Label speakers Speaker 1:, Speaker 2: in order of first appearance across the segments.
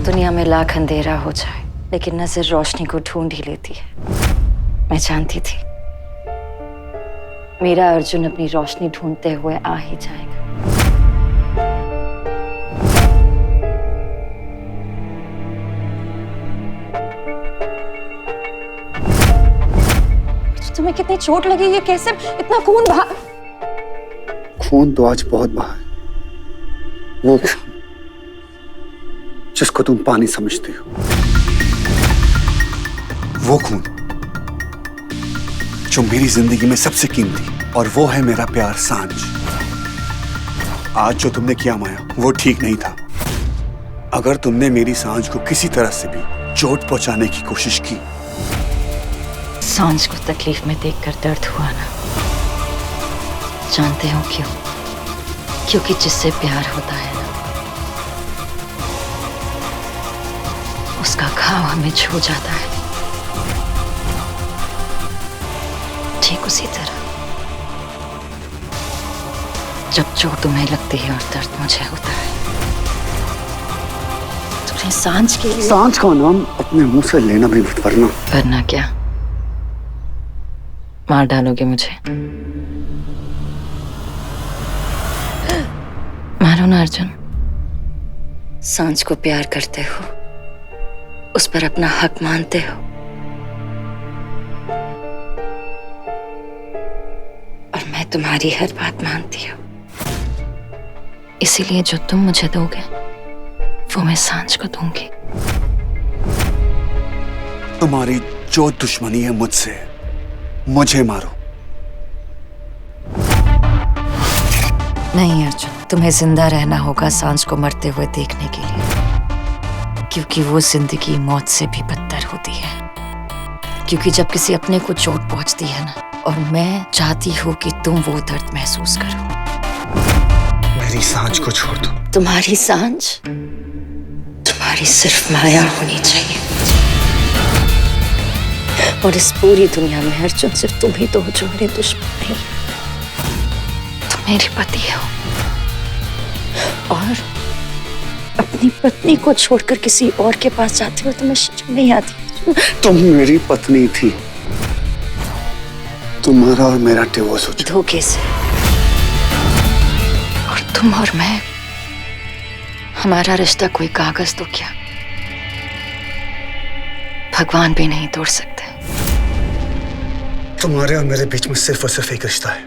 Speaker 1: दुनिया में लाख अंधेरा हो जाए लेकिन नजर रोशनी को ढूंढ ही लेती है। मैं जानती थी मेरा अर्जुन अपनी रोशनी ढूंढते हुए आ ही जाएगा। तुम्हें कितनी चोट लगी? ये कैसे इतना खून बहा?
Speaker 2: खून तो आज बहुत बहा है, वो जिसको तुम पानी समझती हो। वो खून जो मेरी जिंदगी में सबसे कीमती, और वो है मेरा प्यार सांझ। आज जो तुमने किया माया, वो ठीक नहीं था। अगर तुमने मेरी सांझ को किसी तरह से भी चोट पहुंचाने की कोशिश की।
Speaker 1: सांझ को तकलीफ में देखकर दर्द हुआ ना? जानते हो क्यों? क्योंकि जिससे प्यार होता है ना, उसका घाव हमें छू जाता है। ठीक उसी तरह जब चोट तुम्हें लगती है और दर्द मुझे होता है। तुम्हें सांझ के लिए
Speaker 2: सांझ का नाम अपने मुंह से लेना भी मत, वरना
Speaker 1: क्या मार डालोगे मुझे? मारो ना अर्जुन। सांझ को प्यार करते हो, उस पर अपना हक मानते हो, और मैं तुम्हारी हर बात मानती हूँ। इसीलिए जो तुम मुझे दोगे वो मैं सांझ को दूंगी।
Speaker 2: तुम्हारी जो दुश्मनी है मुझसे, मुझे मारो।
Speaker 1: नहीं अर्जुन, तुम्हें जिंदा रहना होगा सांझ को मरते हुए देखने के लिए, क्योंकि वो जिंदगी मौत से भी बदतर होती है। क्योंकि जब किसी अपने को चोट पहुंचती है ना, और मैं चाहती हूँ कि तुम वो दर्द महसूस करो।
Speaker 2: मेरी सांझ को छोड़ दो।
Speaker 1: तुम्हारी सांझ तुम्हारी सिर्फ माया होनी चाहिए, और इस पूरी दुनिया में अर्जुन सिर्फ तुम ही तो हो जो मेरे दुश्मन नहीं। तुम मेरी पति हो, और अपनी पत्नी को छोड़कर किसी और के पास जाते हो तुम्हें शर्म नहीं आती?
Speaker 2: तुम मेरी पत्नी थी, तुम्हारा और मेरा डिवोर्स हो चुका।
Speaker 1: धोखे से। और तुम और मैं, हमारा रिश्ता कोई कागज तो क्या, भगवान भी नहीं तोड़ सकते।
Speaker 2: तुम्हारे और मेरे बीच में सिर्फ और सिर्फ एक रिश्ता है,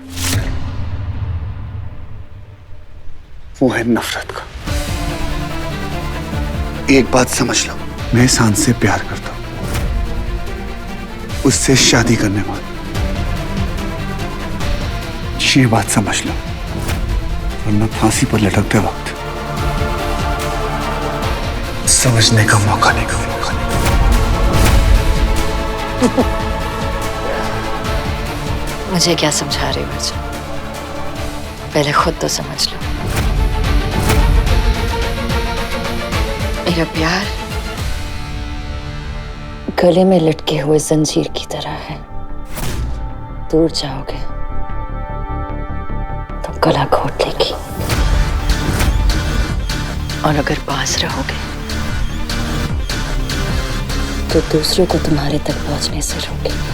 Speaker 2: वो है नफरत का। एक बात समझ लो, मैं सांझ से प्यार करता हूं, उससे शादी करने वाला। ये बात समझ लो, वरना फांसी पर लटकते वक्त समझने का मौका नहीं।
Speaker 1: मुझे क्या समझा रहे हो अर्जुन? पहले खुद तो समझ लो। मेरा प्यार गले में लटके हुए जंजीर की तरह है। दूर जाओगे तो गला घोट लेगी, और अगर पास रहोगे तो दूसरों को तुम्हारे तक पहुंचने से रोकेगी।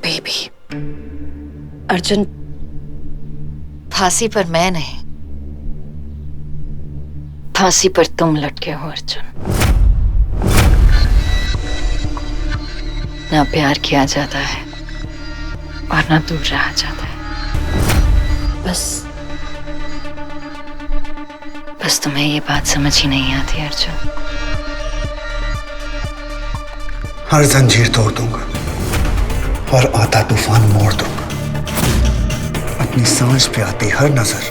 Speaker 1: बेबी अर्जुन, फांसी पर मैं नहीं, फांसी पर तुम लटके हो अर्जुन। ना प्यार किया जाता है और ना दूर रहा जाता है। बस तुम्हें ये बात समझ ही नहीं आती अर्जुन।
Speaker 2: हर जंजीर तोड़ दूंगा और आता तूफान मोड़ दूंगा। अपनी सांझ पे आती हर नजर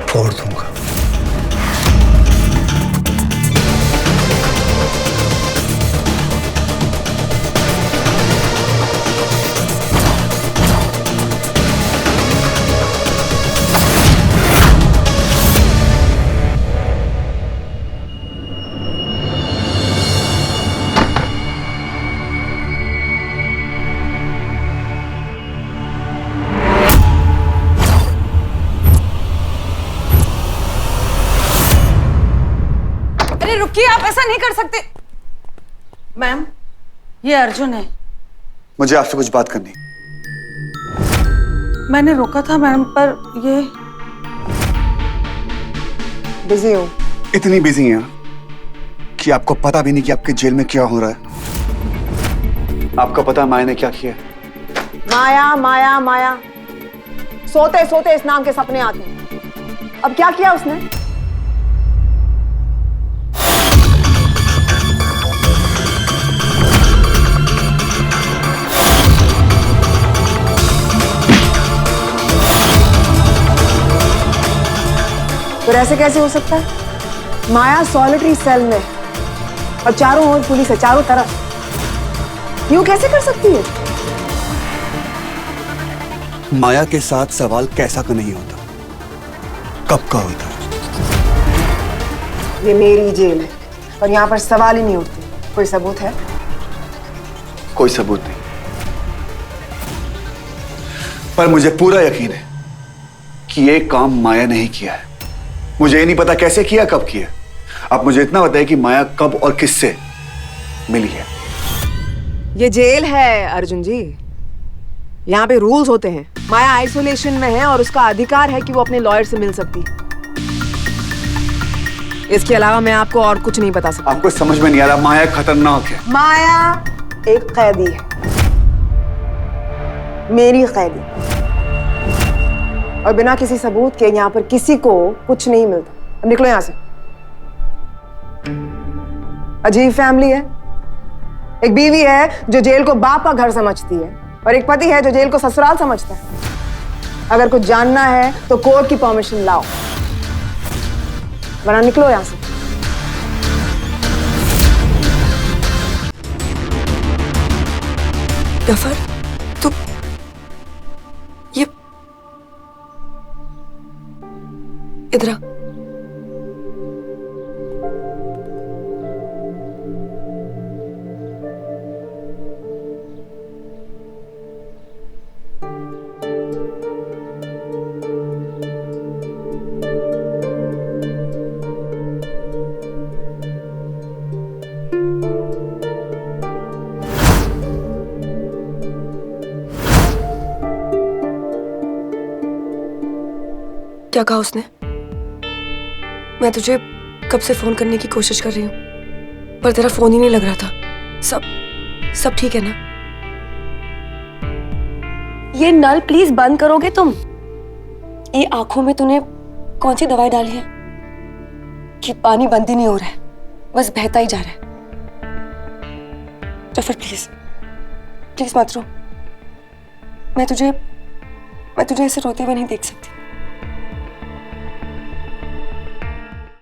Speaker 2: फोड़ दूंगा।
Speaker 3: रुकिए, आप ऐसा नहीं कर सकते। मैम, ये अर्जुन है।
Speaker 2: मुझे आपसे कुछ बात करनी।
Speaker 3: मैंने रोका था मैम, पर ये
Speaker 4: बिजी हूँ।
Speaker 2: इतनी बिजी हैं कि आपको पता भी नहीं कि आपके जेल में क्या हो रहा है। आपको पता है माया ने क्या किया?
Speaker 4: माया माया माया, सोते सोते इस नाम के सपने आते हैं। अब क्या किया उसने? फिर ऐसे कैसे हो सकता है? माया सॉलिटरी सेल में और चारों ओर पुलिस है, चारों तरफ। यूं कैसे कर सकती है?
Speaker 2: माया के साथ सवाल कैसा का नहीं होता, कब का होता है।
Speaker 4: ये मेरी जेल है और यहाँ पर सवाल ही नहीं उठते। कोई सबूत है?
Speaker 2: कोई सबूत नहीं, पर मुझे पूरा यकीन है कि ये काम माया ने ही किया है। मुझे ये नहीं पता कैसे किया, कब किया। अब मुझे इतना पता है कि माया कब और किससे मिली है।
Speaker 4: ये जेल है अर्जुन जी, यहाँ पे रूल्स होते हैं। माया आइसोलेशन में है और उसका अधिकार है कि वो अपने लॉयर से मिल सकती है। इसके अलावा मैं आपको और कुछ नहीं बता सकता।
Speaker 2: आपको समझ में नहीं आ रहा, माया खतरनाक है।
Speaker 4: माया एक कैदी है, मेरी कैदी, और बिना किसी सबूत के यहाँ पर किसी को कुछ नहीं मिलता। अब निकलो यहाँ से। अजीब फैमिली है। एक बीवी है जो जेल को बाप का घर समझती है और एक पति है जो जेल को ससुराल समझता है। अगर कुछ जानना है तो कोर्ट की परमिशन लाओ, वरना निकलो यहाँ से।
Speaker 5: गफर, तू ये इधर आ। क्या कहा उसने? मैं तुझे कब से फोन करने की कोशिश कर रही हूँ, पर तेरा फोन ही नहीं लग रहा था। सब ठीक है ना? ये नल प्लीज बंद करोगे तुम? ये आंखों में तूने कौन सी दवाई डाली है कि पानी बंद ही नहीं हो रहा है, बस बहता ही जा रहा है। जफर प्लीज प्लीज मत रो। मैं तुझे ऐसे रोते हुए नहीं देख सकती।